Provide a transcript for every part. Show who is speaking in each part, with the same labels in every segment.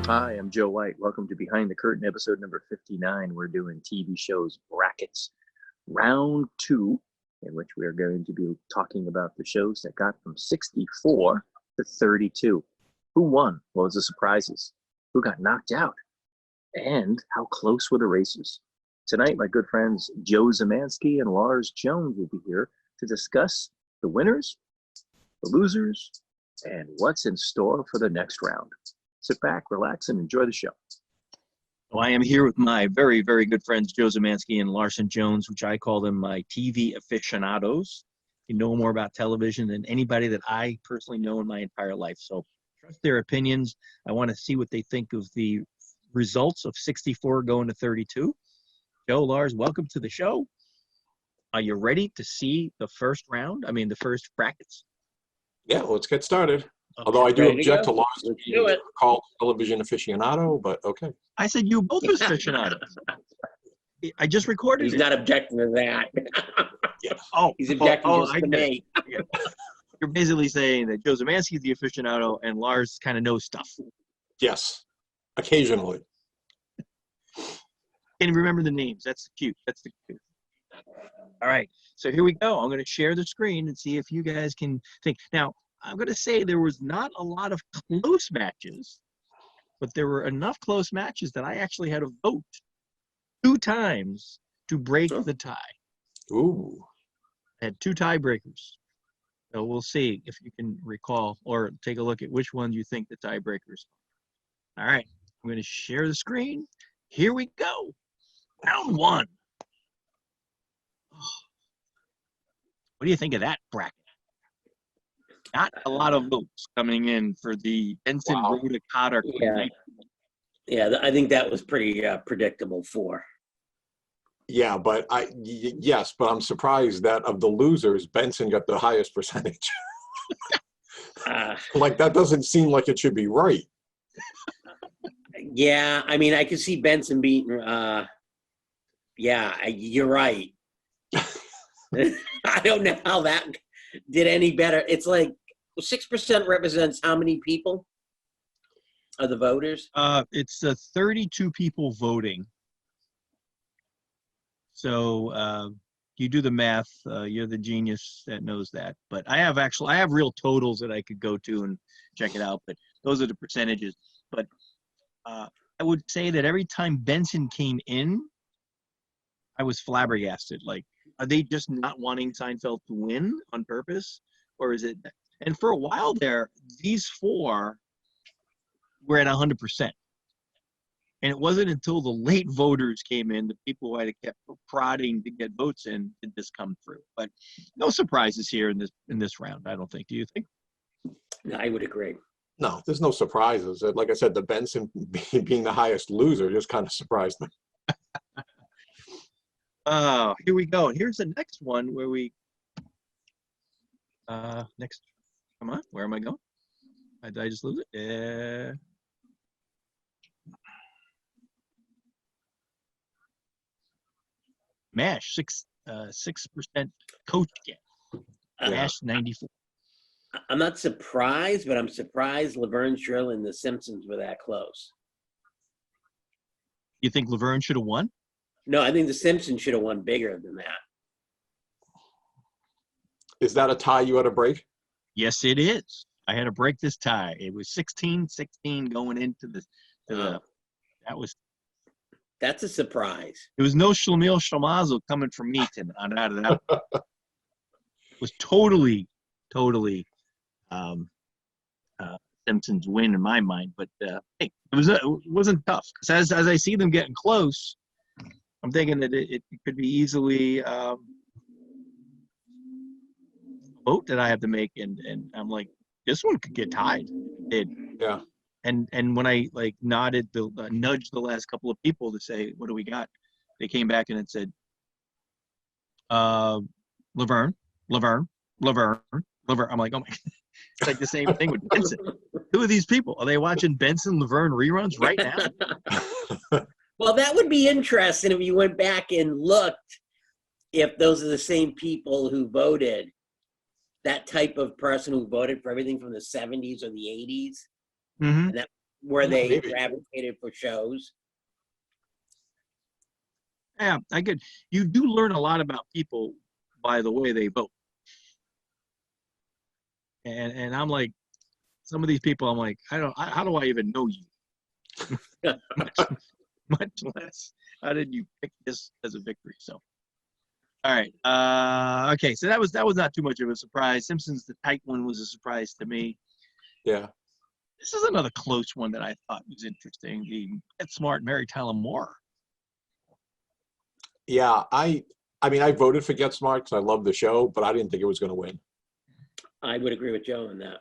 Speaker 1: Hi, I'm Joe White. Welcome to Behind the Curtain, episode number 59. We're doing TV shows brackets, round 2, in which we are going to be talking about the shows that got from 64 to 32. Who won? What was the surprises? Who got knocked out? And how close were the races? Tonight, my good friends Joe Szymanski and Lars Jones will be here to discuss the winners, the losers, and what's in store for the next round. Sit back, relax, and enjoy the show. Well, I am here with my very, very good friends, Joe Szymanski and Lars Jones, which I call them my TV aficionados. You know more about television than anybody that I personally know in my entire life. So trust their opinions. I want to see what they think of the results of 64 going to 32. Joe, Lars, welcome to the show. Are you ready to see the first round? I mean, the first brackets?
Speaker 2: Yeah, let's get started.
Speaker 1: Okay.
Speaker 2: Although I do
Speaker 3: Ready to
Speaker 2: object
Speaker 3: go.
Speaker 2: to Lars
Speaker 3: Let's
Speaker 2: being
Speaker 3: do it.
Speaker 2: called television aficionado, but okay.
Speaker 1: I said you both aficionados. I just recorded
Speaker 3: He's
Speaker 1: it.
Speaker 3: not objecting to that.
Speaker 1: Oh,
Speaker 3: He's objecting
Speaker 1: oh,
Speaker 3: just
Speaker 1: I
Speaker 3: to
Speaker 1: get it.
Speaker 3: me.
Speaker 1: Yeah. You're basically saying that Joe Szymanski is the aficionado and Lars kind of knows stuff.
Speaker 2: Yes, occasionally.
Speaker 1: Can't even remember the names. That's cute. That's the cute. All right. So here we go. I'm going to share the screen and see if you guys can think. Now, I'm going to say there was not a lot of close matches, but there were enough close matches that I actually had to vote 2 times to break the tie.
Speaker 2: Ooh.
Speaker 1: I had 2 tiebreakers. So we'll see if you can recall or take a look at which ones you think the tiebreakers are. All right. I'm going to share the screen. Here we go. Round 1. What do you think of that bracket? Not a lot of votes coming in for the Benson Rhoda Cotter.
Speaker 3: Yeah, I think that was pretty predictable for.
Speaker 2: Yeah, but yes, but I'm surprised that of the losers, Benson got the highest percentage. Like, that doesn't seem like it should be right.
Speaker 3: Yeah, I mean, I could see Benson beating. You're right. I don't know how that did any better. It's like 6% represents how many people are the voters?
Speaker 1: It's 32 people voting. So you do the math. You're the genius that knows that. But I have real totals that I could go to and check it out. But those are the percentages. But I would say that every time Benson came in, I was flabbergasted. Like, are they just not wanting Seinfeld to win on purpose? Or is it? And for a while there, these 4 were at 100%. And it wasn't until the late voters came in, the people who had kept prodding to get votes in, did this come through. But no surprises here in this round, I don't think. Do you think?
Speaker 3: No, I would agree.
Speaker 2: No, there's no surprises. Like I said, the Benson being the highest loser just kind of surprised me.
Speaker 1: Oh, here we go. And here's the next one where we next. Come on, where am I going? Did I just lose it? MASH 6% coach get. MASH 94.
Speaker 3: I'm not surprised, but I'm surprised Laverne Shirley and The Simpsons were that close.
Speaker 1: You think Laverne should have won?
Speaker 3: No, I think The Simpsons should have won bigger than that.
Speaker 2: Is that a tie you had to break?
Speaker 1: Yes, it is. I had to break this tie. It was 16-16 going into that was.
Speaker 3: That's a surprise.
Speaker 1: There was no Shlemiel Shlemazel coming from me out of that. It was totally Simpsons win in my mind. But hey, it wasn't tough. Because as I see them getting close, I'm thinking that it could be easily a vote that I have to make, and I'm like, this one could get tied. It did.
Speaker 2: Yeah.
Speaker 1: And when I nudged the last couple of people to say, what do we got? They came back and it said, Laverne. I'm like, oh my, it's like the same thing with Benson. Who are these people? Are they watching Benson Laverne reruns right now?
Speaker 3: Well, that would be interesting if you went back and looked if those are the same people who voted, that type of person who voted for everything from the 70s or the 80s.
Speaker 1: Mm-hmm.
Speaker 3: And that where they
Speaker 2: maybe.
Speaker 3: gravitated for shows.
Speaker 1: Yeah, you do learn a lot about people by the way they vote. And I'm like, some of these people, I'm like, how do I even know you? much less, how did you pick this as a victory? So, all right. Okay, so that was not too much of a surprise. Simpsons, the tight one was a surprise to me.
Speaker 2: Yeah.
Speaker 1: This is another close one that I thought was interesting. The Get Smart, Mary Tyler Moore.
Speaker 2: Yeah, I mean, I voted for Get Smart because I love the show, but I didn't think it was going to win.
Speaker 3: I would agree with Joe on that.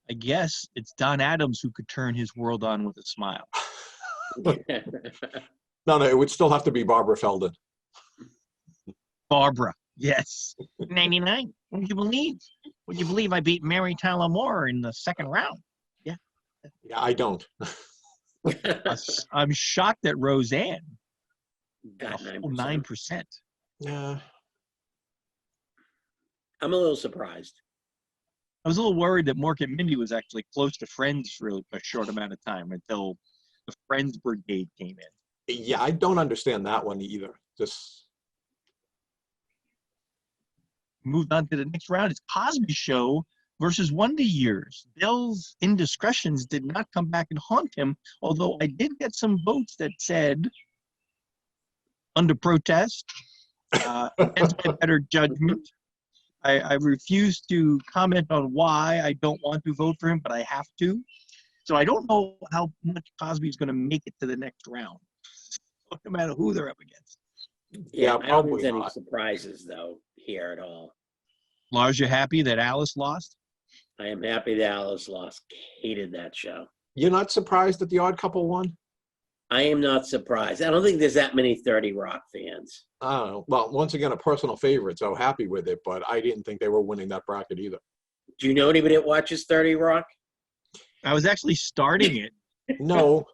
Speaker 1: I guess it's Don Adams who could turn his world on with a smile.
Speaker 2: No, it would still have to be Barbara Feldon.
Speaker 1: Barbara, yes. 99. Would you believe I beat Mary Tyler Moore in the second round? Yeah.
Speaker 2: Yeah, I don't.
Speaker 1: I'm shocked that Roseanne
Speaker 3: Got
Speaker 1: got a whole
Speaker 3: 9%.
Speaker 1: 9%.
Speaker 2: Yeah.
Speaker 3: I'm a little surprised.
Speaker 1: I was a little worried that Mork and Mindy was actually close to Friends for a short amount of time until the Friends Brigade came in.
Speaker 2: Yeah, I don't understand that one either. Just
Speaker 1: moved on to the next round. It's Cosby Show versus Wonder Years. Bill's indiscretions did not come back and haunt him, although I did get some votes that said, under protest, against my better judgment. I refuse to comment on why I don't want to vote for him, but I have to. So I don't know how much Cosby is going to make it to the next round, no matter who they're up against.
Speaker 3: Yeah, I don't think
Speaker 2: probably
Speaker 3: there's any
Speaker 2: not.
Speaker 3: surprises though here at all.
Speaker 1: Lars, you happy that Alice lost?
Speaker 3: I am happy that Alice lost. Hated that show.
Speaker 2: You're not surprised that The Odd Couple won?
Speaker 3: I am not surprised. I don't think there's that many 30 Rock fans.
Speaker 2: I don't know. Well, once again, a personal favorite, so happy with it, but I didn't think they were winning that bracket either.
Speaker 3: Do you know anybody that watches 30 Rock?
Speaker 1: I was actually starting it.
Speaker 2: No,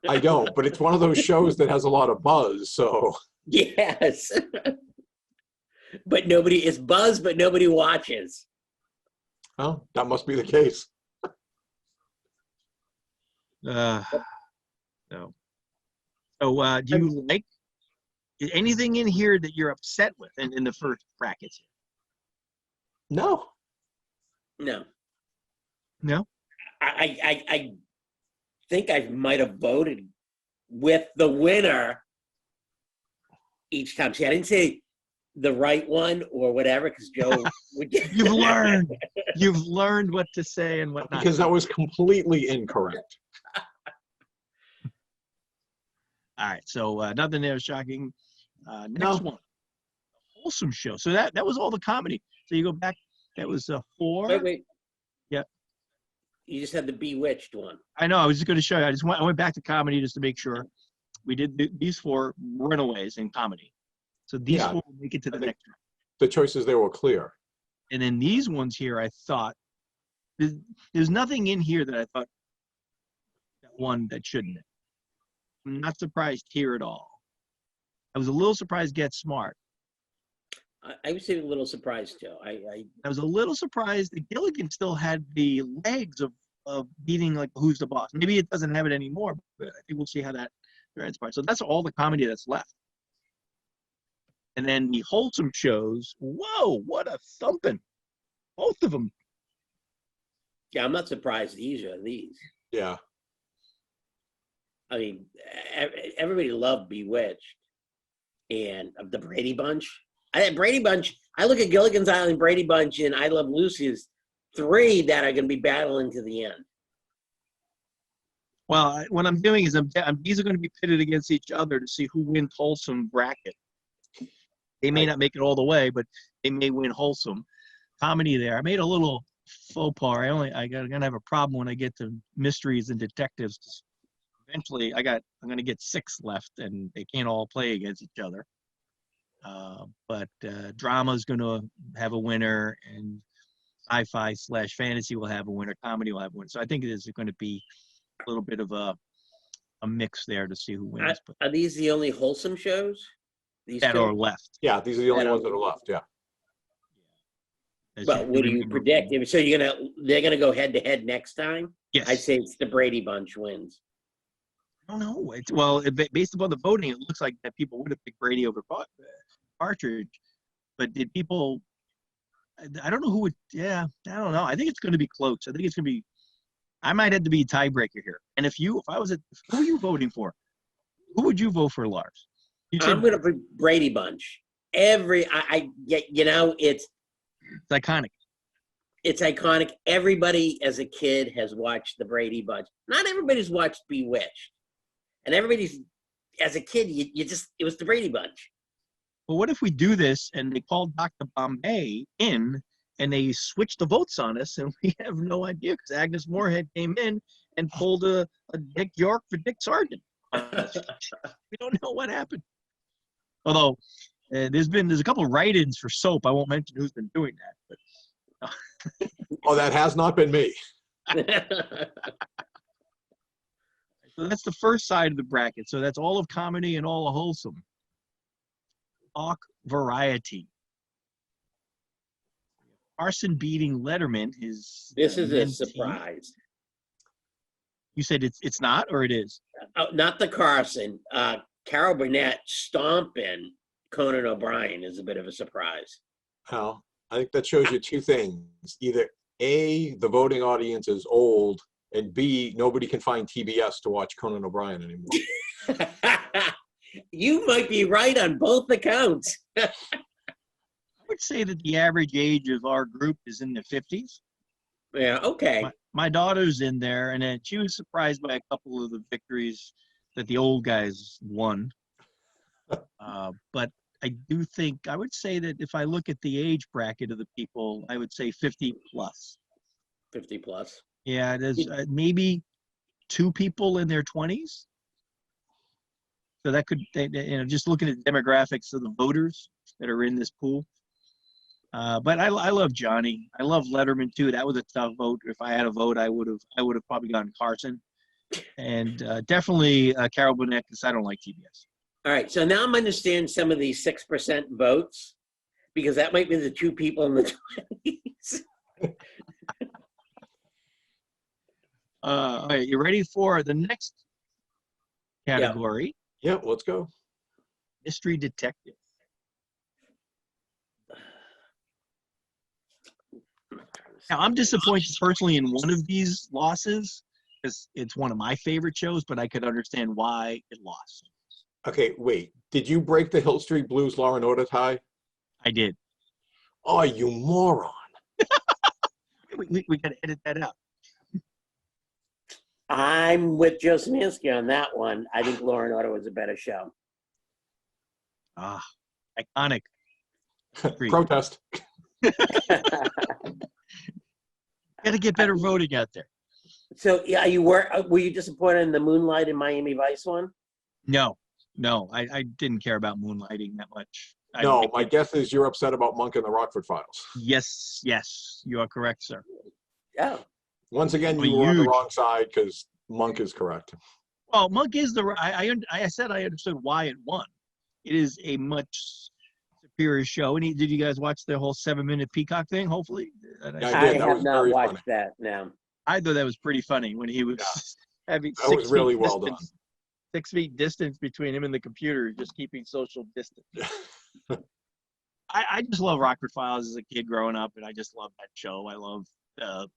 Speaker 2: I don't, but it's one of those shows that has a lot of buzz, so.
Speaker 3: Yes. But nobody is buzz, but nobody watches.
Speaker 2: Well, that must be the case.
Speaker 1: No. So, do you like anything in here that you're upset with in the first brackets?
Speaker 2: No.
Speaker 3: No.
Speaker 1: No?
Speaker 3: I think I might have voted with the winner each time. See, I didn't say the right one or whatever because Joe would get. You've learned what to say and what not.
Speaker 2: Because that was completely incorrect.
Speaker 1: All right, so nothing there shocking. Next one, Wholesome Show. So that was all the comedy. So you go back, that was 4.
Speaker 3: Wait.
Speaker 1: Yep.
Speaker 3: You just had the Bewitched one.
Speaker 1: I know, I was just going to show you. I went back to comedy just to make sure. We did these 4 runaways in comedy. So these 4 will make it to the next round.
Speaker 2: The choices there were clear.
Speaker 1: And then these ones here, I thought, there's nothing in here that I thought that one that shouldn't have. I'm not surprised here at all. I was a little surprised Get Smart.
Speaker 3: I was a little surprised too.
Speaker 1: I was a little surprised that Gilligan still had the legs of beating like Who's the Boss. Maybe it doesn't have it anymore, but I think we'll see how that transpires. So that's all the comedy that's left. And then the Wholesome Shows. Whoa, what a thumping. Both of them.
Speaker 3: Yeah, I'm not surprised either of these.
Speaker 2: Yeah.
Speaker 3: I mean, everybody loved Bewitched and the Brady Bunch. Brady Bunch, I look at Gilligan's Island, Brady Bunch, and I Love Lucy as 3 that are going to be battling to the end.
Speaker 1: Well, what I'm doing is these are going to be pitted against each other to see who wins Wholesome bracket. They may not make it all the way, but they may win Wholesome. Comedy there. I made a little faux pas. I'm gonna have a problem when I get to mysteries and detectives. Eventually, I'm gonna get 6 left, and they can't all play against each other. But drama is gonna have a winner, and sci-fi / fantasy will have a winner. Comedy will have a winner. So I think it is going to be a little bit of a mix there to see who wins.
Speaker 3: Are these the only Wholesome shows? These
Speaker 1: that
Speaker 3: 2?
Speaker 1: are left.
Speaker 2: Yeah, these are the only ones that are left. Yeah.
Speaker 3: Well, what do you predict? So they're gonna go head to head next time? I
Speaker 1: Yes.
Speaker 3: say it's the Brady Bunch wins.
Speaker 1: I don't know. Based upon the voting, it looks like that people would have picked Brady over Partridge. But did people? I don't know who would. Yeah, I don't know. I think it's going to be close. I think it's going to be. I might have to be a tiebreaker here. And if I was who are you voting for? Who would you vote for, Lars?
Speaker 3: I'm going to put Brady Bunch. It's
Speaker 1: iconic.
Speaker 3: It's iconic. Everybody as a kid has watched the Brady Bunch. Not everybody's watched Bewitched. And as a kid, it was the Brady Bunch.
Speaker 1: Well, what if we do this and they call Dr. Bombay in and they switch the votes on us and we have no idea because Agnes Moorehead came in and pulled a Dick York for Dick Sargent. We don't know what happened. Although there's a couple of write-ins for soap. I won't mention who's been doing that, but
Speaker 2: Oh, that has not been me.
Speaker 1: so that's the first side of the bracket. So that's all of comedy and all of wholesome. Talk variety. Carson beating Letterman is.
Speaker 3: This is a
Speaker 1: mentee.
Speaker 3: surprise.
Speaker 1: You said it's not, or it is?
Speaker 3: Not the Carson. Carol Burnett stomping Conan O'Brien is a bit of a surprise.
Speaker 2: Well, I think that shows you two things. Either A, the voting audience is old, and B, nobody can find TBS to watch Conan O'Brien anymore.
Speaker 3: You might be right on both accounts.
Speaker 1: I would say that the average age of our group is in the 50s.
Speaker 3: Yeah, okay.
Speaker 1: My daughter's in there, and then she was surprised by a couple of the victories that the old guys won. But I do think, I would say that if I look at the age bracket of the people, I would say 50 plus.
Speaker 3: 50 plus.
Speaker 1: Yeah, there's maybe two people in their 20s. So that could, just looking at demographics of the voters that are in this pool. But I love Johnny. I love Letterman too. That was a tough vote. If I had a vote, I would have probably gone Carson, and definitely Carol Burnett because I don't like TBS.
Speaker 3: All right, so now I'm understanding some of these 6% votes because that might be the two people in the 20s.
Speaker 1: All right, you ready for the next category?
Speaker 2: Yeah, let's go.
Speaker 1: Mystery detective. Now, I'm disappointed personally in one of these losses because it's one of my favorite shows, but I could understand why it lost.
Speaker 2: Okay, wait. Did you break the Hill Street Blues Law and Order tie?
Speaker 1: I did.
Speaker 2: Oh, you moron.
Speaker 1: We got to edit that out.
Speaker 3: I'm with Joe Szymanski on that one. I think Law and Order was a better show.
Speaker 1: Iconic.
Speaker 2: Protest.
Speaker 1: Got to get better voting out there.
Speaker 3: So, yeah, were you disappointed in the Moonlight and Miami Vice one?
Speaker 1: No, I didn't care about moonlighting that much.
Speaker 2: No, my guess is you're upset about Monk and the Rockford Files.
Speaker 1: Yes, you are correct, sir.
Speaker 3: Yeah.
Speaker 2: Once again, you were on the wrong side because Monk is correct.
Speaker 1: Well, Monk is I said I understood why it won. It is a much superior show. And did you guys watch the whole 7-minute Peacock thing? Hopefully,
Speaker 2: Yeah,
Speaker 3: I
Speaker 2: That
Speaker 3: have
Speaker 2: was
Speaker 3: not
Speaker 2: very
Speaker 3: watched
Speaker 2: funny.
Speaker 3: that now.
Speaker 1: I thought that was pretty funny when he was having
Speaker 2: That was really well done.
Speaker 1: 6 feet distance between him and the computer, just keeping social distance. I just love Rockford Files as a kid growing up, and I just love that show. I love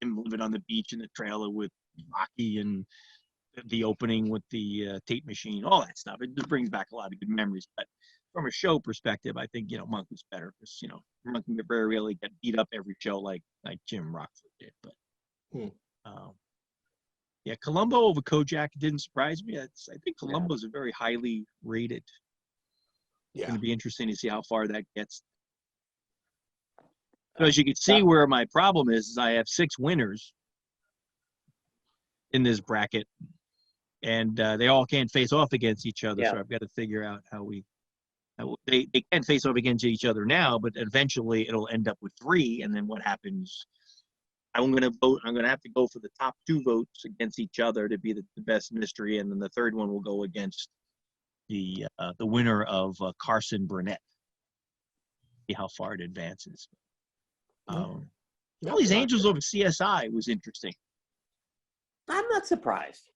Speaker 1: him living on the beach in the trailer with Rocky and the opening with the tape machine, all that stuff. It just brings back a lot of good memories. But from a show perspective, I think, Monk was better because, Monk very rarely get beat up every show like Jim Rockford did. But yeah, Columbo over Kojak didn't surprise me. I think Columbo is a very highly rated. It's going to be interesting to see how far that gets. So as you can see, where my problem is I have 6 winners in this bracket, and they all can't face off against each other.
Speaker 3: Yeah.
Speaker 1: So I've got to figure out how they can't face off against each other now, but eventually it'll end up with 3. And then what happens? I'm going to have to go for the top 2 votes against each other to be the best mystery, and then the third one will go against the winner of Carson Burnett. See how far it advances. All these Angels over CSI was interesting.
Speaker 3: I'm not surprised.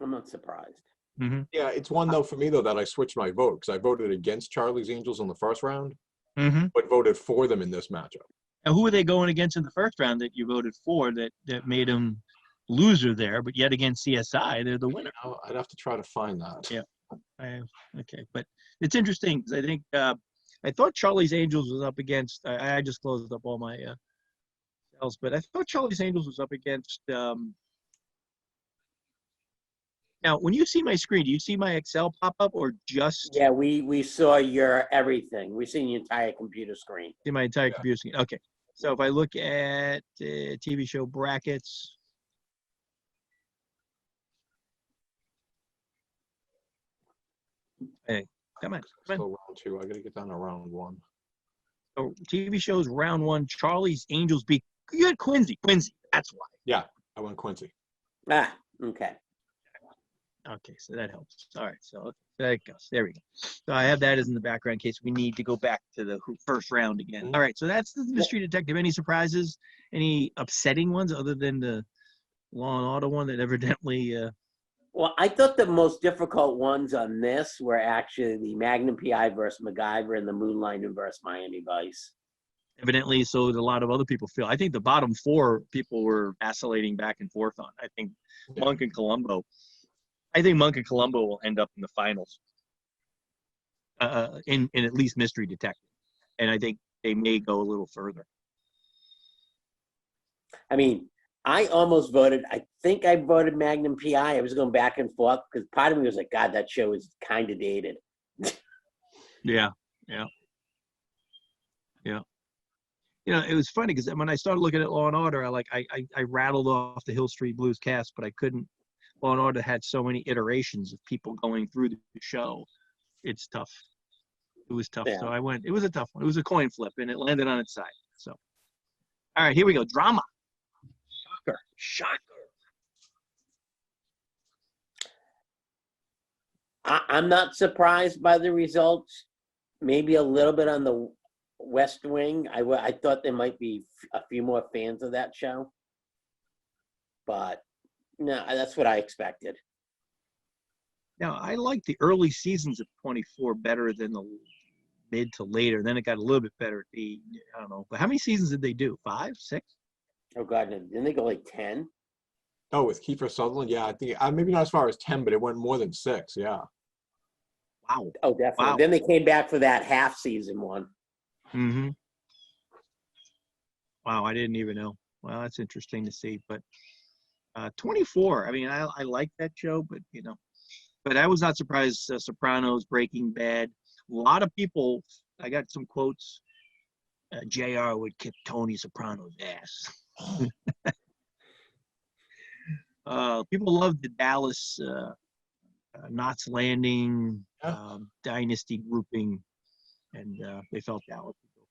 Speaker 3: I'm not surprised.
Speaker 1: Mm-hmm.
Speaker 2: Yeah, it's one though for me though that I switched my vote because I voted against Charlie's Angels in the first round,
Speaker 1: Mm-hmm.
Speaker 2: but voted for them in this matchup.
Speaker 1: And who were they going against in the first round that you voted for that made them loser there? But yet again, CSI, they're the winner.
Speaker 2: I'd have to try to find that.
Speaker 1: Yeah. Okay, but it's interesting because I think I thought Charlie's Angels was up against. I just closed up all my cells, but I thought Charlie's Angels was up against. Now, when you see my screen, do you see my Excel pop up or just
Speaker 3: Yeah, we saw your everything. We seen your entire computer screen.
Speaker 1: see my entire computer screen? Okay, so if I look at TV show brackets. Hey, come on.
Speaker 2: Still round 2. I got to get down to round 1.
Speaker 1: So TV shows round 1, Charlie's Angels beat. You had Quincy, that's why.
Speaker 2: Yeah, I went Quincy.
Speaker 3: Ah, okay.
Speaker 1: Okay, so that helps. All right, so there it goes. There we go. So I have that as in the background in case we need to go back to the first round again.
Speaker 2: Mhm.
Speaker 1: All right, so that's the Mystery Detective. Any surprises? Any upsetting ones other than the Law and Order one that evidently
Speaker 3: Well, I thought the most difficult ones on this were actually the Magnum PI versus MacGyver and the Moonlighting versus Miami Vice.
Speaker 1: evidently so a lot of other people feel. I think the bottom 4 people were vacillating back and forth on. I think Monk and Columbo. I think Monk and Columbo will end up in the finals. In at least Mystery Detective. And I think they may go a little further.
Speaker 3: I mean, I almost voted. I think I voted Magnum PI. I was going back and forth because part of me was like, God, that show is kind of dated.
Speaker 1: Yeah. You know, it was funny because when I started looking at Law and Order, I rattled off the Hill Street Blues cast, but I couldn't. Law and Order had so many iterations of people going through the show. It's tough. It was tough.
Speaker 3: Yeah.
Speaker 1: So it was a tough one. It was a coin flip and it landed on its side. So, all right, here we go. Drama. Shocker.
Speaker 3: I'm not surprised by the results. Maybe a little bit on the West Wing. I thought there might be a few more fans of that show. But no, that's what I expected.
Speaker 1: Now, I like the early seasons of 24 better than the mid to later. Then it got a little bit better at the, I don't know. But how many seasons did they do? 5, 6?
Speaker 3: Oh, God, didn't they go like 10?
Speaker 2: Oh, with Kiefer Sutherland? Yeah, I think maybe not as far as 10, but it went more than 6, yeah.
Speaker 1: Wow.
Speaker 3: Oh, definitely.
Speaker 1: Wow.
Speaker 3: Then they came back for that half season one.
Speaker 1: Mm-hmm. Wow, I didn't even know. Well, that's interesting to see. But 24, I mean, I like that show, but, you know. But I was not surprised. Sopranos, Breaking Bad. A lot of people, I got some quotes. JR would kick Tony Soprano's ass. People loved the Dallas Knots Landing dynasty grouping, and they felt that would go further.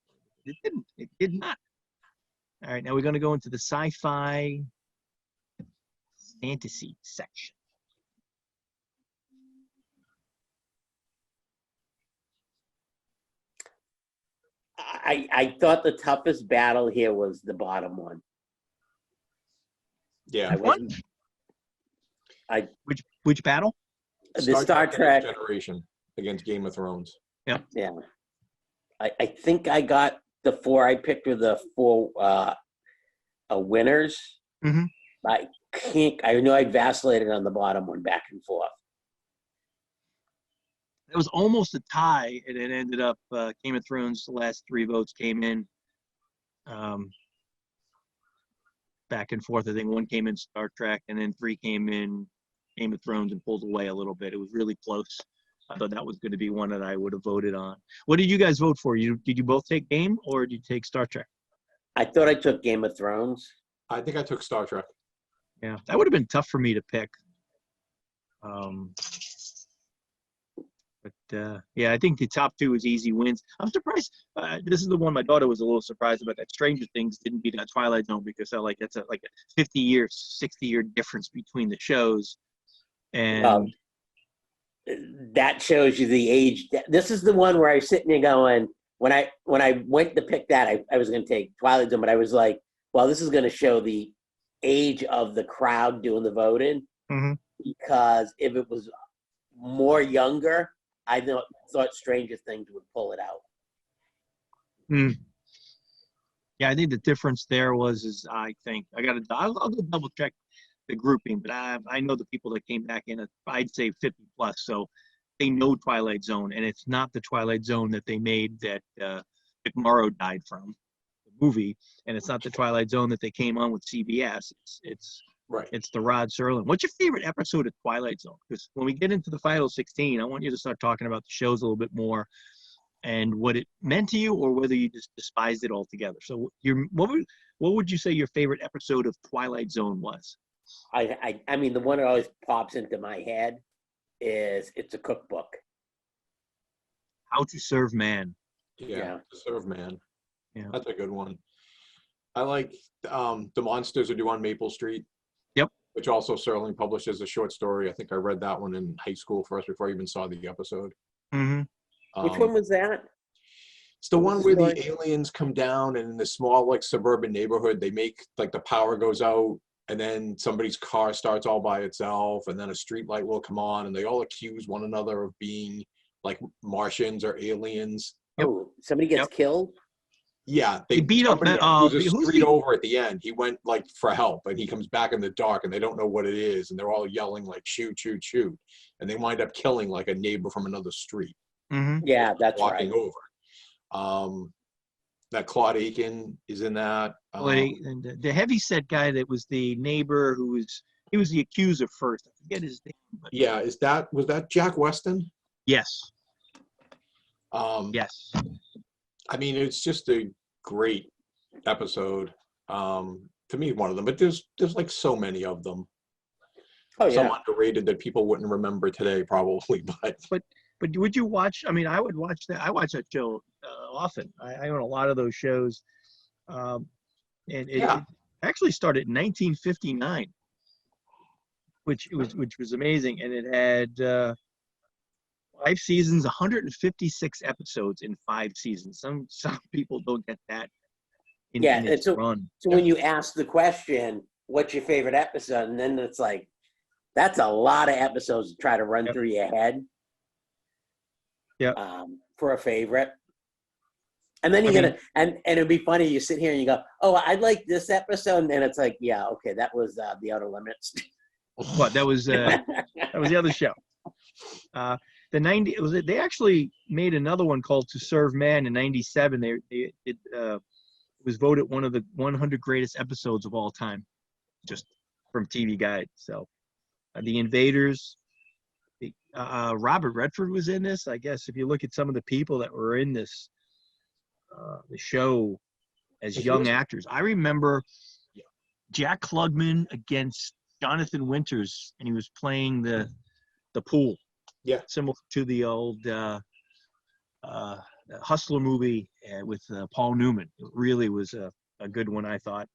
Speaker 1: It didn't. It did not. All right, now we're going to go into the sci-fi fantasy section.
Speaker 3: I thought the toughest battle here was the bottom one.
Speaker 2: Yeah.
Speaker 3: I wasn't.
Speaker 1: Which battle?
Speaker 3: The Star Trek
Speaker 2: Generation against Game of Thrones.
Speaker 3: Yeah. I think I got the 4 I picked were the 4 winners.
Speaker 1: Mm-hmm.
Speaker 3: I know I vacillated on the bottom one back and forth.
Speaker 1: It was almost a tie, and it ended up Game of Thrones. The last 3 votes came in back and forth. I think 1 came in Star Trek, and then 3 came in Game of Thrones and pulled away a little bit. It was really close. I thought that was going to be one that I would have voted on. What did you guys vote for? Did you both take Game, or did you take Star Trek?
Speaker 3: I thought I took Game of Thrones.
Speaker 2: I think I took Star Trek.
Speaker 1: Yeah, that would have been tough for me to pick. But yeah, I think the top 2 is easy wins. I'm surprised. This is the one my daughter was a little surprised about. That Stranger Things didn't beat that Twilight Zone because I like that's a 50-year, 60-year difference between the shows. And
Speaker 3: that shows you the age. This is the one where I was sitting there going, when I went to pick that, I was going to take Twilight Zone, but I was like, well, this is going to show the age of the crowd doing the voting,
Speaker 4: Mm-hmm.
Speaker 3: because if it was more younger, I thought Stranger Things would pull it out.
Speaker 4: Yeah, I think the difference there is I think I'll go double check the grouping, but I know the people that came back in, I'd say 50 plus, so they know Twilight Zone, and it's not the Twilight Zone that they made that McMurrow died from, the movie, and it's not the Twilight Zone that they came on with CBS. It's
Speaker 2: Right.
Speaker 4: It's the Rod Serling. What's your favorite episode of Twilight Zone? Because when we get into the final 16, I want you to start talking about the shows a little bit more and what it meant to you, or whether you just despised it altogether. So what would you say your favorite episode of Twilight Zone was?
Speaker 3: I mean, the one that always pops into my head is It's a Cookbook.
Speaker 4: How to Serve Man.
Speaker 2: Yeah. Serve Man.
Speaker 4: Yeah.
Speaker 2: That's a good one. I like The Monsters Are Due on Maple Street.
Speaker 4: Yep.
Speaker 2: Which also Serling publishes a short story. I think I read that one in high school first before I even saw the episode.
Speaker 4: Mm-hmm.
Speaker 3: Which one was that?
Speaker 2: It's the one where
Speaker 3: story?
Speaker 2: the aliens come down, and in the small, like, suburban neighborhood, they make, like, the power goes out, and then somebody's car starts all by itself, and then a street light will come on, and they all accuse one another of being, like, Martians or aliens.
Speaker 4: Yep.
Speaker 3: Oh, somebody gets killed?
Speaker 2: Yeah,
Speaker 4: They beat up
Speaker 2: somebody who's a
Speaker 4: who's
Speaker 2: street
Speaker 4: the-
Speaker 2: over at the end. He went, like, for help, and he comes back in the dark, and they don't know what it is, and they're all yelling, like, shoot, shoot, shoot, and they wind up killing, like, a neighbor from another street.
Speaker 4: Mm-hmm.
Speaker 3: Yeah, that's
Speaker 2: walking
Speaker 3: right.
Speaker 2: over. That Claude Aiken is in that.
Speaker 4: And the heavyset guy that was the neighbor he was the accuser first. I forget his name. But
Speaker 2: Yeah, was that Jack Weston?
Speaker 4: yes. Yes.
Speaker 2: I mean, it's just a great episode. To me, one of them, but there's like so many of them.
Speaker 3: Oh,
Speaker 2: Some
Speaker 3: yeah.
Speaker 2: underrated that people wouldn't remember today, probably.
Speaker 4: But would you watch? I mean, I would watch that. I watch that show often. I own a lot of those shows, and it actually started in 1959, which was amazing, and it had 5 seasons, 156 episodes in 5 seasons. Some people don't get that in its run.
Speaker 3: So when you ask the question, "What's your favorite episode?" and then it's like, that's a lot of episodes to try to run through your head.
Speaker 4: Yeah.
Speaker 3: For a favorite. And then and it'd be funny, you sit here and you go, "Oh, I like this episode," and it's like, yeah, okay, that was The Outer Limits.
Speaker 4: What that was the other show. They actually made another one called To Serve Man in '97. It was voted one of the 100 greatest episodes of all time, just from TV Guide. So, The Invaders. Robert Redford was in this. I guess if you look at some of the people that were in this, the show as young actors, I remember Jack Klugman against Jonathan Winters, and he was playing the pool.
Speaker 2: Yeah,
Speaker 4: similar to the old Hustler movie with Paul Newman. It really was a good one, I thought.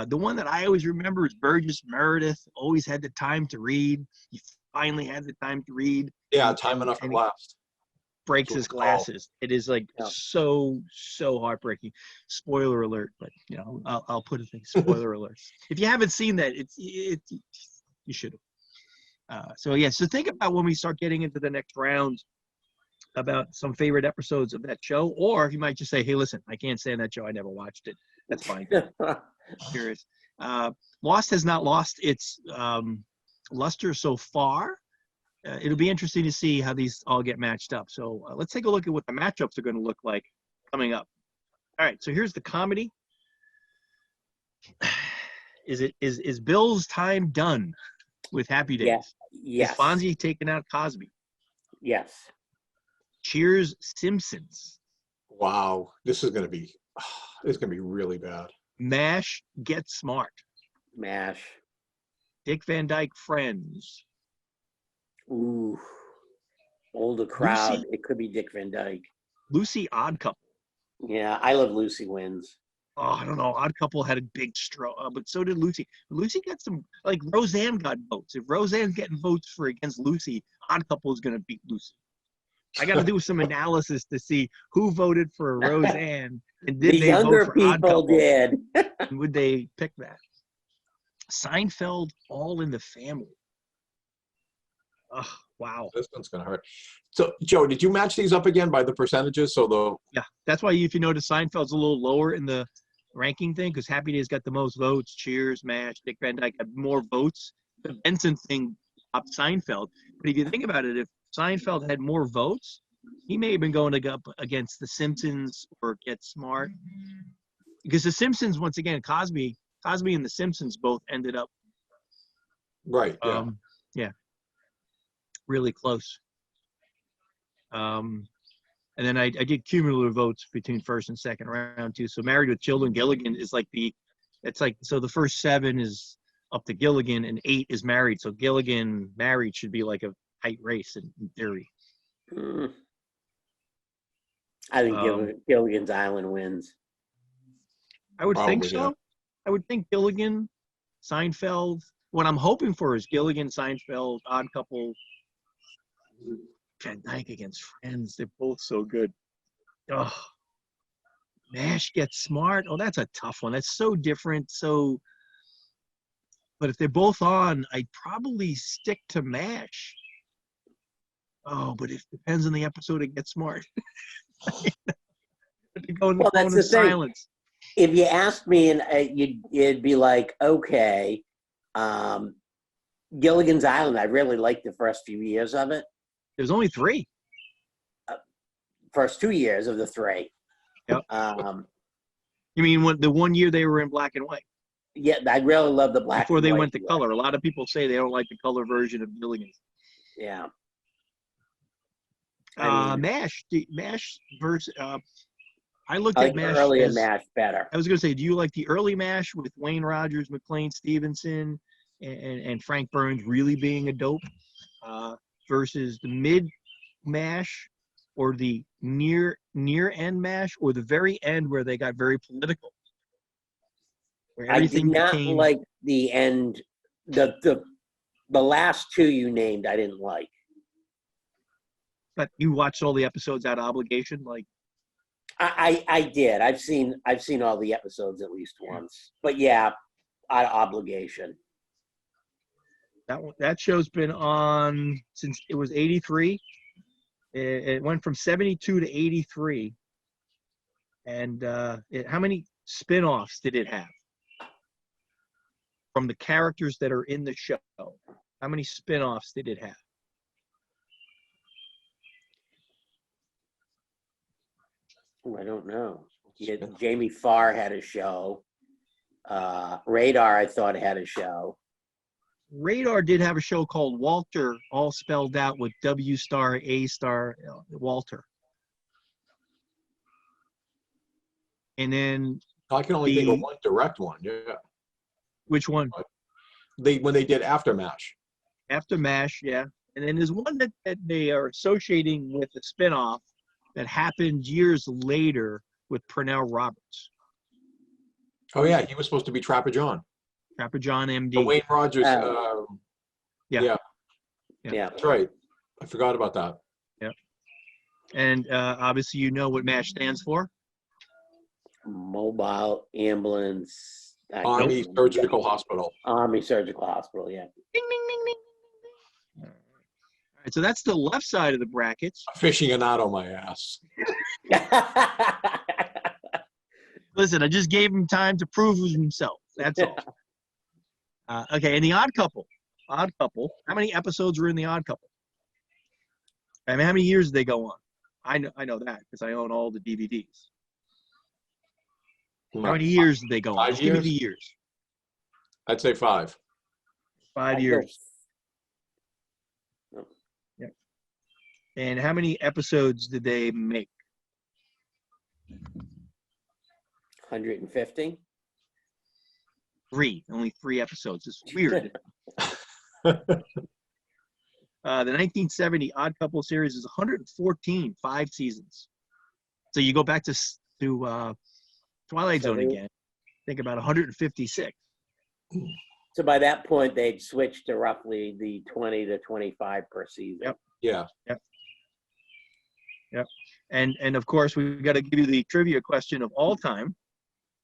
Speaker 4: The one that I always remember is Burgess Meredith. Always had the time to read. He finally had the time to read.
Speaker 2: Yeah, time enough at last.
Speaker 4: Breaks his glasses. It is like so heartbreaking. Spoiler alert, but I'll put a thing. Spoiler alert. If you haven't seen that, you should have. So think about when we start getting into the next round about some favorite episodes of that show, or you might just say, "Hey, listen, I can't stand that show. I never watched it." That's fine. Curious. Lost has not lost its luster so far. It'll be interesting to see how these all get matched up. So let's take a look at what the matchups are going to look like coming up. All right. So here's the comedy. Is Bill's time done with Happy Days?
Speaker 3: Yes.
Speaker 4: Is Fonzie taking out Cosby?
Speaker 3: Yes.
Speaker 4: Cheers, Simpsons.
Speaker 2: Wow, this is gonna be really bad.
Speaker 4: MASH, Get Smart.
Speaker 3: MASH.
Speaker 4: Dick Van Dyke, Friends.
Speaker 3: Ooh. Older crowd.
Speaker 4: Lucy,
Speaker 3: it could be Dick Van Dyke.
Speaker 4: Lucy, Odd Couple.
Speaker 3: Yeah, I Love Lucy wins.
Speaker 4: Oh, I don't know. Odd Couple had a big stroke, but so did Lucy. Lucy got some, like Roseanne got votes. If Roseanne's getting votes against Lucy, Odd Couple is going to beat Lucy. I got to do some analysis to see who voted for Roseanne and did
Speaker 3: the
Speaker 4: they
Speaker 3: younger
Speaker 4: vote for Odd
Speaker 3: people
Speaker 4: Couple.
Speaker 3: did.
Speaker 4: And would they pick that? Seinfeld, All in the Family. Oh, wow.
Speaker 2: This one's gonna hurt. So, Joe, did you match these up again by the percentages? So the
Speaker 4: Yeah, that's why if you notice, Seinfeld's a little lower in the ranking thing because Happy Days got the most votes. Cheers, MASH, Dick Van Dyke had more votes. The Benson thing up Seinfeld. But if you think about it, if Seinfeld had more votes, he may have been going up against The Simpsons or Get Smart. Because The Simpsons, once again, Cosby and The Simpsons both ended up
Speaker 2: right, yeah.
Speaker 4: yeah, really close. And then I did cumulative votes between first and second round too. So Married with Children, Gilligan is like so the first 7 is up to Gilligan and 8 is Married. So Gilligan Married should be like a tight race in theory.
Speaker 3: I think Gilligan's Island wins.
Speaker 4: I would think
Speaker 2: Probably,
Speaker 4: so.
Speaker 2: yeah.
Speaker 4: I would think Gilligan, Seinfeld. What I'm hoping for is Gilligan, Seinfeld, Odd Couple, Van Dyke against Friends. They're both so good. Oh, MASH Gets Smart. Oh, that's a tough one. That's so different. But if they're both on, I'd probably stick to MASH. Oh, but it depends on the episode of Get Smart.
Speaker 3: Well, that's the thing.
Speaker 4: Silence.
Speaker 3: If you asked me, and it'd be like, okay, Gilligan's Island. I really liked the first few years of it.
Speaker 4: There's only 3.
Speaker 3: First 2 years of the 3.
Speaker 4: Yep. You mean the 1 year they were in black and white?
Speaker 3: Yeah, I really love the black.
Speaker 4: Before
Speaker 3: and
Speaker 4: they
Speaker 3: white
Speaker 4: went to
Speaker 3: year.
Speaker 4: color. A lot of people say they don't like the color version of Gilligan's.
Speaker 3: Yeah.
Speaker 4: MASH versus. I looked
Speaker 3: I
Speaker 4: at
Speaker 3: like the
Speaker 4: MASH.
Speaker 3: earlier MASH better.
Speaker 4: I was going to say, do you like the early MASH with Wayne Rogers, McLean Stevenson, and Frank Burns really being a dope, versus the mid MASH, or the near end MASH, or the very end where they got very political? Where
Speaker 3: I did not like the end. The last 2 you named, I didn't like.
Speaker 4: But you watched all the episodes out of obligation, like.
Speaker 3: I did. I've seen all the episodes at least once. But yeah, out of obligation.
Speaker 4: That show's been on since it was 83. It went from 72 to 83. And how many spin-offs did it have? From the characters that are in the show. How many spin-offs did it have?
Speaker 3: I don't know. Jamie Farr had a show. Radar, I thought, had a show.
Speaker 4: Radar did have a show called Walter, all spelled out with W star, A star, Walter. And then
Speaker 2: I can only think of one direct one. Yeah.
Speaker 4: Which one?
Speaker 2: When they did After MASH.
Speaker 4: After MASH, yeah. And then there's one that they are associating with a spinoff that happened years later with Pernell Roberts.
Speaker 2: Oh yeah, he was supposed to be Trapper John.
Speaker 4: Trapper John, MD.
Speaker 2: The Wayne Rogers.
Speaker 4: Yeah.
Speaker 2: That's right. I forgot about that.
Speaker 4: Yeah. And obviously, you know what MASH stands for?
Speaker 3: Mobile Ambulance.
Speaker 2: Army Surgical Hospital.
Speaker 3: Army Surgical Hospital, yeah.
Speaker 4: Ding, ding, ding, ding. All right, so that's the left side of the brackets.
Speaker 2: Fishing an out on my ass.
Speaker 4: Listen, I just gave him time to prove himself. That's all. Okay, and the Odd Couple. Odd Couple. How many episodes were in the Odd Couple? I mean, how many years did they go on? I know that because I own all the DVDs. How many years did they go on?
Speaker 2: 5
Speaker 4: Just give me
Speaker 2: years?
Speaker 4: the years.
Speaker 2: I'd say 5.
Speaker 4: 5 years. Yep. And how many episodes did they make?
Speaker 3: 150?
Speaker 4: 3. Only 3 episodes. It's weird. The 1970 Odd Couple series is 114, 5 seasons. So you go back to Twilight Zone again, think about 156.
Speaker 3: So by that point, they'd switched to roughly the 20 to 25 per season.
Speaker 4: Yep.
Speaker 2: Yeah.
Speaker 4: Yep. And of course, we've got to give you the trivia question of all time.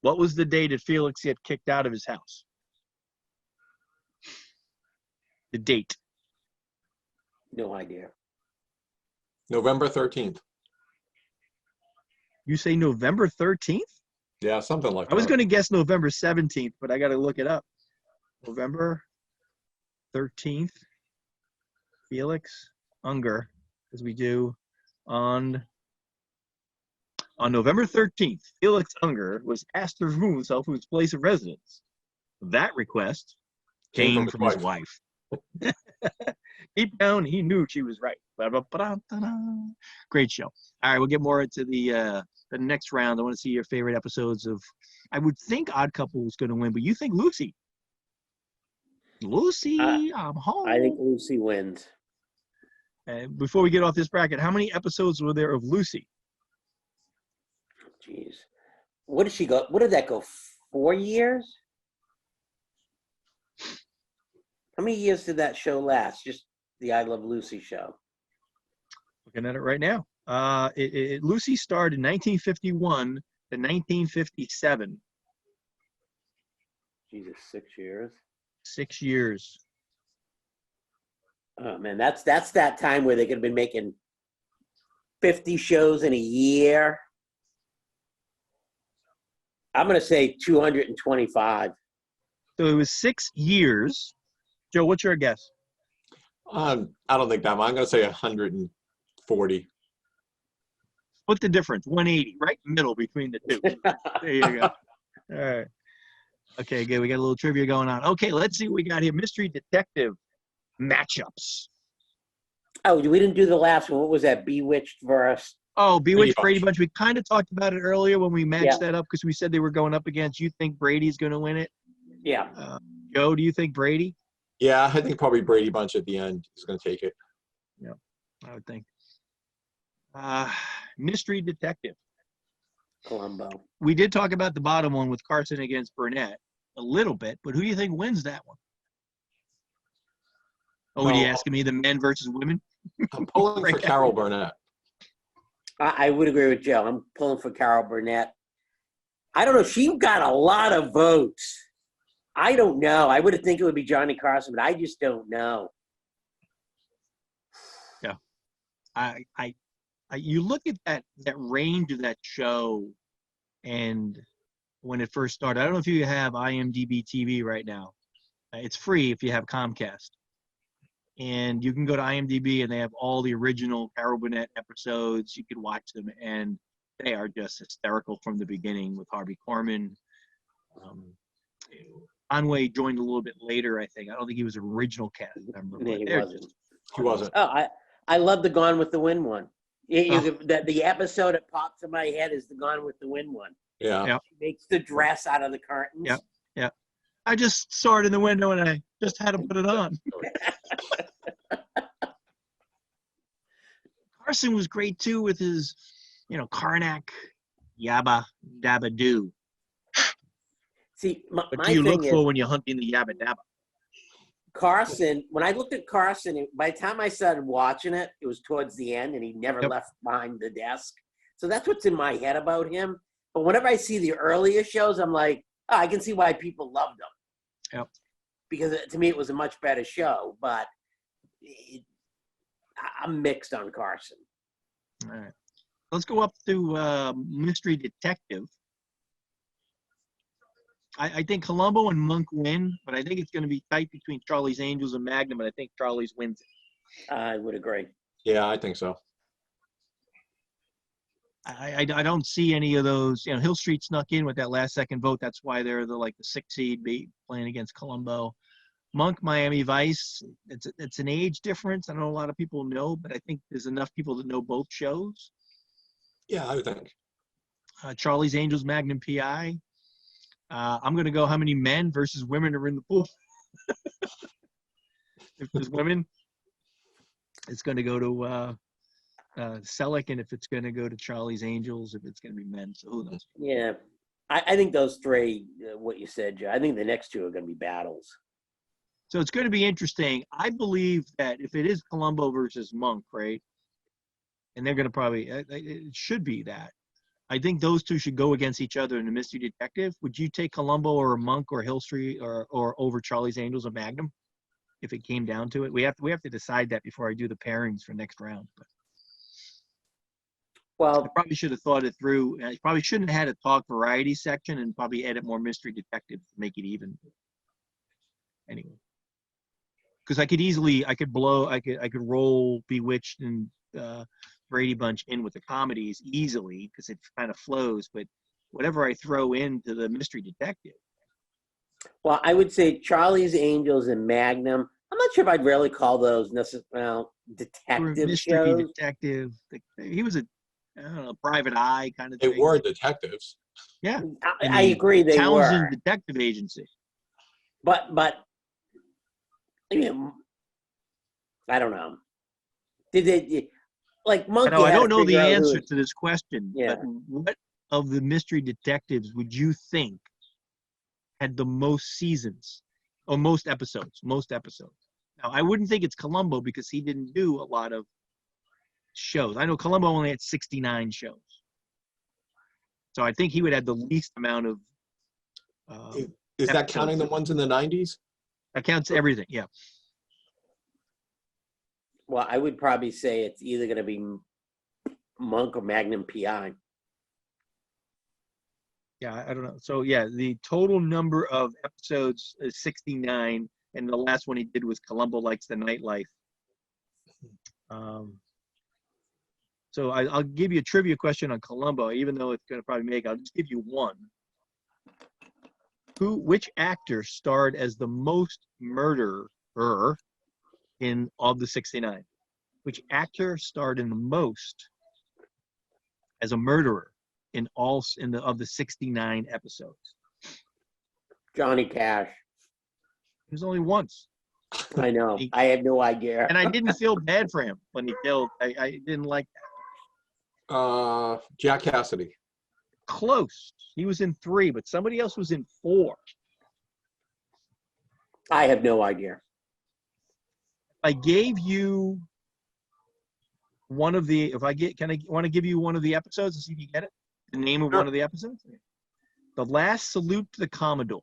Speaker 4: What was the day that Felix get kicked out of his house? The date.
Speaker 3: No idea.
Speaker 2: November 13th.
Speaker 4: You say November 13th?
Speaker 2: Yeah, something like that.
Speaker 4: I was going to guess November 17th, but I got to look it up. November 13th. Felix Unger, as we do on November 13th. Felix Unger was asked to remove himself from his place of residence. That request came from his wife. Deep down, he knew she was right. Ba-ba-ba-da-da-da. Great show. All right, we'll get more into the next round. I want to see your favorite episodes of. I would think Odd Couple was going to win, but you think Lucy? Lucy, I'm home.
Speaker 3: I think Lucy wins.
Speaker 4: Before we get off this bracket, how many episodes were there of Lucy?
Speaker 3: Jeez. What did she go? What did that go? 4 years? How many years did that show last? Just the I Love Lucy show.
Speaker 4: Looking at it right now. Lucy starred in 1951 to 1957.
Speaker 3: Jesus, 6 years.
Speaker 4: 6 years.
Speaker 3: Oh man, that's that time where they could have been making 50 shows in a year. I'm gonna say 225.
Speaker 4: So it was 6 years. Joe, what's your guess?
Speaker 2: I don't think that much. I'm going to say 140.
Speaker 4: What's the difference? 180, right in the middle between the two. There you go. All right. Okay, good. We got a little trivia going on. Okay, let's see what we got here. Mystery detective matchups.
Speaker 3: Oh, we didn't do the last one. What was that? Bewitched versus.
Speaker 4: Oh, Bewitched
Speaker 2: Brady
Speaker 4: Brady Bunch. We kind of talked about it earlier when we matched
Speaker 3: Yeah.
Speaker 4: that up because we said they were going up against. You think Brady's going to win it?
Speaker 3: Yeah.
Speaker 4: Joe, do you think Brady?
Speaker 2: Yeah, I think probably Brady Bunch at the end is going to take it.
Speaker 4: Yeah, I would think. Mystery detective.
Speaker 3: Columbo.
Speaker 4: We did talk about the bottom one with Carson against Burnett a little bit, but who do you think wins that one? Oh, are you asking me the men versus women?
Speaker 2: I'm pulling for Carol Burnett.
Speaker 3: I would agree with Joe. I'm pulling for Carol Burnett. I don't know. She got a lot of votes. I don't know. I would think it would be Johnny Carson, but I just don't know.
Speaker 4: Yeah. You look at that range of that show, and when it first started, I don't know if you have IMDb TV right now. It's free if you have Comcast. And you can go to IMDb, and they have all the original Carol Burnett episodes. You can watch them, and they are just hysterical from the beginning with Harvey Korman. Conway joined a little bit later, I think. I don't think he was an original cast member.
Speaker 3: No, he wasn't.
Speaker 2: He wasn't.
Speaker 3: Oh, I love the Gone with the Wind one. The episode that pops in my head is the Gone with the Wind one.
Speaker 2: Yeah.
Speaker 4: Yeah.
Speaker 3: She makes the dress out of the curtains.
Speaker 4: Yeah. Yeah. I just saw it in the window, and I just had to put it on. Carson was great, too, with his, Karnak, Yabba Dabba Doo.
Speaker 3: See,
Speaker 4: What
Speaker 3: my
Speaker 4: do you
Speaker 3: thing
Speaker 4: look
Speaker 3: is,
Speaker 4: for when you're hunting the Yabba Dabba?
Speaker 3: Carson, when I looked at Carson, by the time I started watching it, it was towards the end, and he never left behind the desk. So that's what's in my head about him. But whenever I see the earlier shows, I'm like, oh, I can see why people loved him.
Speaker 4: Yep.
Speaker 3: Because to me, it was a much better show. But I'm mixed on Carson.
Speaker 4: All right. Let's go up to Mystery Detective. I think Columbo and Monk win, but I think it's going to be tight between Charlie's Angels and Magnum, and I think Charlie's wins it.
Speaker 3: I would agree.
Speaker 2: Yeah, I think so.
Speaker 4: I don't see any of those. Hill Street snuck in with that last second vote. That's why they're the 6th seed playing against Columbo. Monk, Miami Vice. It's an age difference. I know a lot of people know, but I think there's enough people that know both shows.
Speaker 2: Yeah, I would think.
Speaker 4: Charlie's Angels, Magnum PI. I'm going to go how many men versus women are in the pool. If there's women, it's going to go to Selleck, and if it's going to go to Charlie's Angels, if it's going to be men. So who knows?
Speaker 3: Yeah. I think those three, what you said, Joe, I think the next two are going to be battles.
Speaker 4: So it's going to be interesting. I believe that if it is Columbo versus Monk, right, and they're going to probably it should be that. I think those two should go against each other in the Mystery Detective. Would you take Columbo or Monk or Hill Street or over Charlie's Angels or Magnum? if it came down to it. We have to decide that before I do the pairings for next round. But I
Speaker 3: Well,
Speaker 4: probably should have thought it through. I probably shouldn't have had a talk variety section and probably added more mystery detective to make it even. Anyway, because I could roll Bewitched and Brady Bunch in with the comedies easily because it kind of flows. But whatever I throw into the mystery detective.
Speaker 3: well, I would say Charlie's Angels and Magnum. I'm not sure if I'd really call those detective
Speaker 4: Mystery
Speaker 3: shows.
Speaker 4: detective. He was I don't know, private eye kind of
Speaker 2: They
Speaker 4: thing.
Speaker 2: were detectives.
Speaker 4: Yeah.
Speaker 3: I agree they
Speaker 4: Townsend
Speaker 3: were,
Speaker 4: Detective Agency.
Speaker 3: but I mean, I don't know. Did they like Monkey?
Speaker 4: I
Speaker 3: had to
Speaker 4: don't know the
Speaker 3: figure out who
Speaker 4: answer
Speaker 3: was-
Speaker 4: to this question,
Speaker 3: Yeah.
Speaker 4: but what of the mystery detectives would you think had the most seasons or most episodes? Most episodes. Now, I wouldn't think it's Columbo because he didn't do a lot of shows. I know Columbo only had 69 shows. So I think he would have the least amount of
Speaker 2: Is that
Speaker 4: episodes.
Speaker 2: counting the ones in the 90s?
Speaker 4: That counts everything, yeah.
Speaker 3: Well, I would probably say it's either going to be Monk or Magnum PI.
Speaker 4: Yeah, I don't know. So yeah, the total number of episodes is 69, and the last one he did was Columbo Likes the Nightlife. So I'll give you a trivia question on Columbo, even though it's going to probably I'll just give you one. Which actor starred as the most murderer of the 69? Which actor starred in the most as a murderer of the 69 episodes?
Speaker 3: Johnny Cash.
Speaker 4: It was only once.
Speaker 3: I know. I had no idea.
Speaker 4: And I didn't feel bad for him when he killed. I didn't like that.
Speaker 2: Jack Cassidy.
Speaker 4: Close. He was in 3, but somebody else was in 4.
Speaker 3: I have no idea.
Speaker 4: I gave you one of the. Want to give you one of the episodes and see if you get it? The name of one of the episodes. The Last Salute to the Commodore.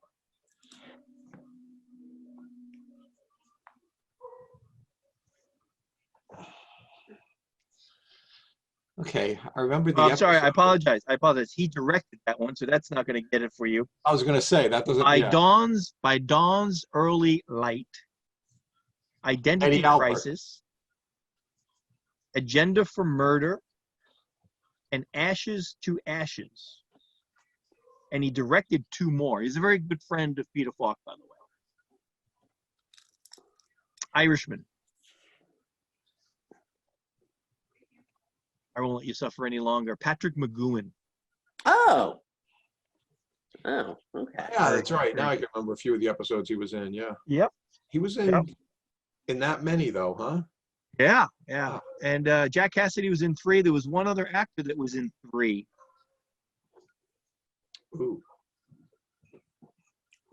Speaker 2: Okay, I remember the
Speaker 4: I'm sorry. I
Speaker 2: episode.
Speaker 4: apologize. He directed that one, so that's not going to get it for you.
Speaker 2: I was going to say that doesn't.
Speaker 4: By Dawn's Early Light, Identity
Speaker 2: Eddie Albert.
Speaker 4: Crisis, Agenda for Murder, and Ashes to Ashes. And he directed 2 more. He's a very good friend of Peter Falk, by the way. Irishman. I won't let you suffer any longer. Patrick McGowan.
Speaker 3: Oh, okay.
Speaker 2: Yeah, that's right. Now I can remember a few of the episodes he was in. Yeah.
Speaker 4: Yep.
Speaker 2: He was in that many though, huh?
Speaker 4: Yeah. And Jack Cassidy was in 3. There was one other actor that was in 3.
Speaker 2: Ooh.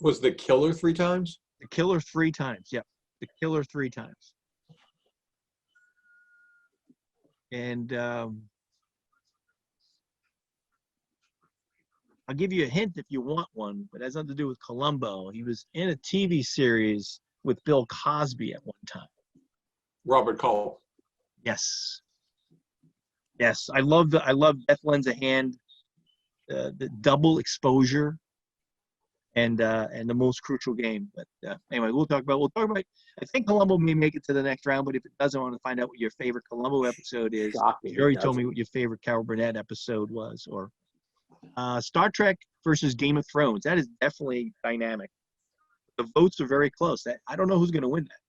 Speaker 2: Was the Killer 3 times?
Speaker 4: The Killer 3 times. Yep. The Killer 3 times. And I'll give you a hint if you want one, but it has nothing to do with Columbo. He was in a TV series with Bill Cosby at one time.
Speaker 2: Robert Cole.
Speaker 4: Yes. I love Death Lends a Hand, the Double Exposure, and the Most Crucial Game. But anyway, we'll talk about. I think Columbo may make it to the next round, but if it doesn't, I want to find out what your favorite Columbo episode is.
Speaker 3: Shocking,
Speaker 4: You already told me what your favorite Carol Burnett episode was, or Star Trek versus Game of Thrones. That is definitely dynamic. The votes are very close. I don't know who's going to win that.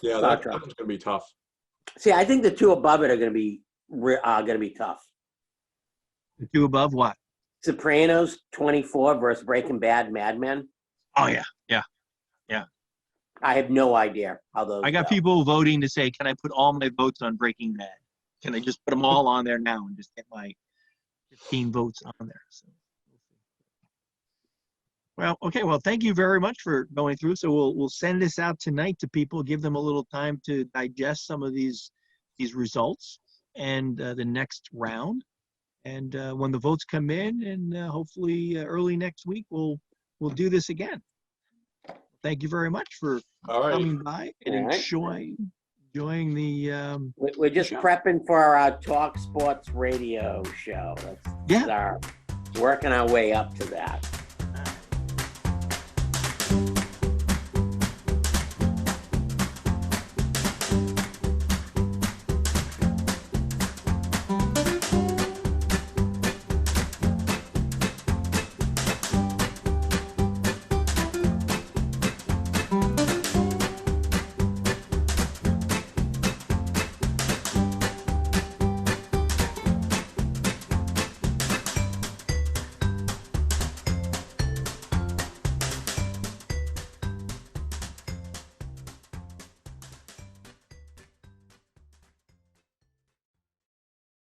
Speaker 2: Yeah, that one's going to be tough.
Speaker 3: See, I think the 2 above it are going to be tough.
Speaker 4: The 2 above what?
Speaker 3: Sopranos 24 versus Breaking Bad Mad Men.
Speaker 4: Oh yeah.
Speaker 3: I have no idea how those.
Speaker 4: I got people voting to say, can I put all my votes on Breaking Bad? Can I just put them all on there now and just get my 15 votes on there? So. Well, okay. Well, thank you very much for going through. So we'll send this out tonight to people, give them a little time to digest some of these results and the next round. And when the votes come in, and hopefully early next week, we'll do this again. thank you very much for
Speaker 2: All right.
Speaker 4: coming by and
Speaker 3: All right.
Speaker 4: enjoying the.
Speaker 3: We're just
Speaker 4: Sure.
Speaker 3: prepping for our Talk Sports radio show. That's
Speaker 4: Yeah.
Speaker 3: our working our way up to that.